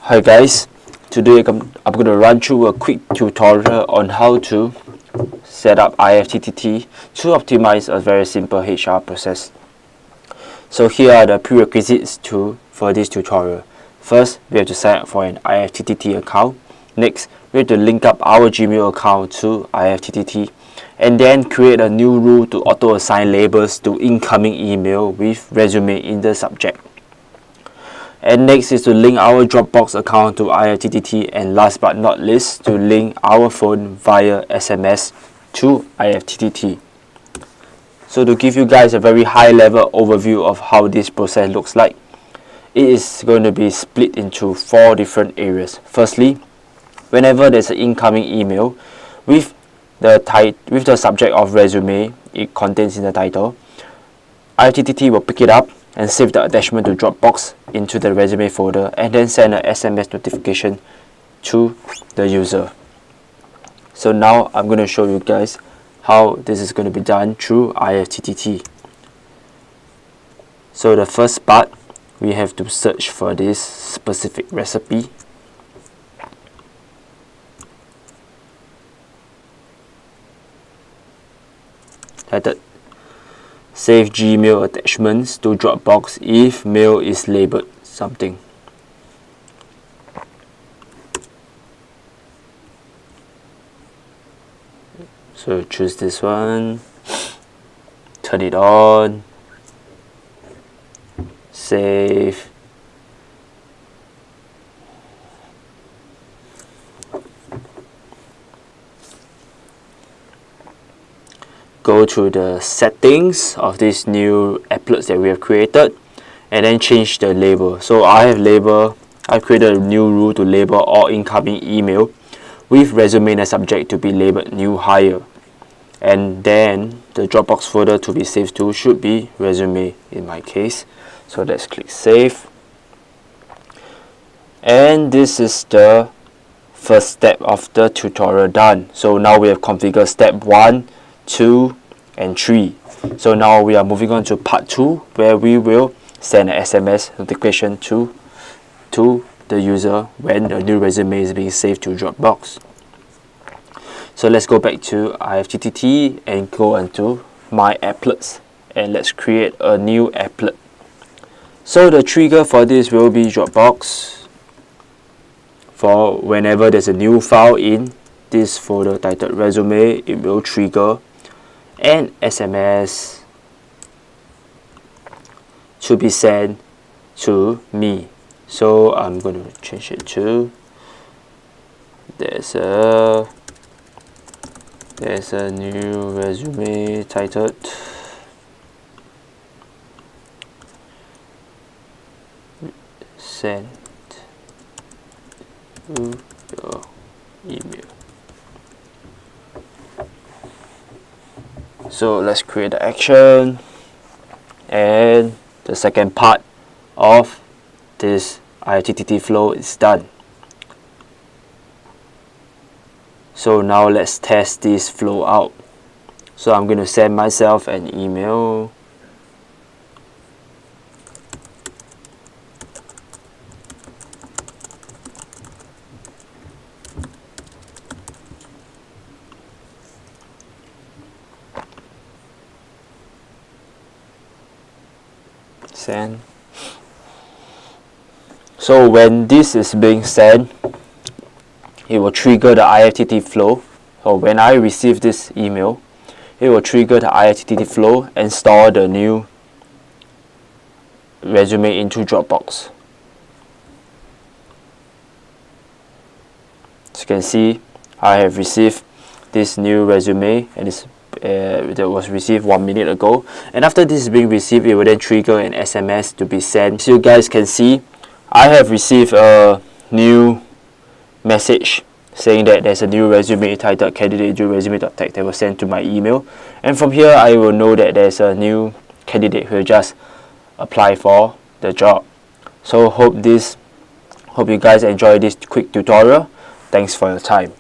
Hi guys, today I'm going to run through a quick tutorial on how to set up IFTTT to optimize a very simple HR process. So here are the prerequisites for this tutorial. First, we have to sign up for an IFTTT account. Next, we have to link up our Gmail account to IFTTT, and then create a new rule to auto-assign labels to incoming email with resume in the subject. And next is to link our Dropbox account to IFTTT, and last but not least, to link our phone via SMS to IFTTT. So to give you guys a very high level overview of how this process looks like, it is going to be split into 4 different areas. Firstly, whenever there's an incoming email with the subject of resume it contains in the title, IFTTT will pick it up and save the attachment to Dropbox into the resume folder, and then send an SMS notification to the user. So now I'm going to show you guys how this is going to be done through IFTTT. So the first part, we have to search for this specific recipe. Titled Save Gmail attachments to Dropbox if mail is labeled something. So choose this one, turn it on, save. Go to the settings of this new applets that we have created, and then change the label. So I've created a new rule to label all incoming email with resume in the subject to be labeled new hire, and then the Dropbox folder to be saved to should be resume in my case. So let's click save, and this is the first step of the tutorial done. So now we have configured step 1, 2 and 3. So now we are moving on to part 2, where we will send an SMS notification to the user when a new resume is being saved to Dropbox. So let's go back to IFTTT and go into my applets, and let's create a new applet. So the trigger for this will be Dropbox. For whenever there's a new file in this folder titled resume, it will trigger an SMS to be sent to me. So I'm going to change it to there's a new resume titled send to your email. So let's create the action, and the second part of this IFTTT flow is done. So now let's test this flow out. So I'm going to send myself an email. Send. So when this is being sent, it will trigger the IFTTT flow. So when I receive this email, it will trigger the IFTTT flow and store the new resume into Dropbox. As you can see, I have received this new resume, and that was received 1 minute ago, and after this is being received, it will then trigger an SMS to be sent. So you guys can see I have received a new message saying that there's a new resume titled candidate resume.tech that was sent to my email, and from here I will know that there's a new candidate who just apply for the job. So hope you guys enjoy this quick tutorial. Thanks for your time.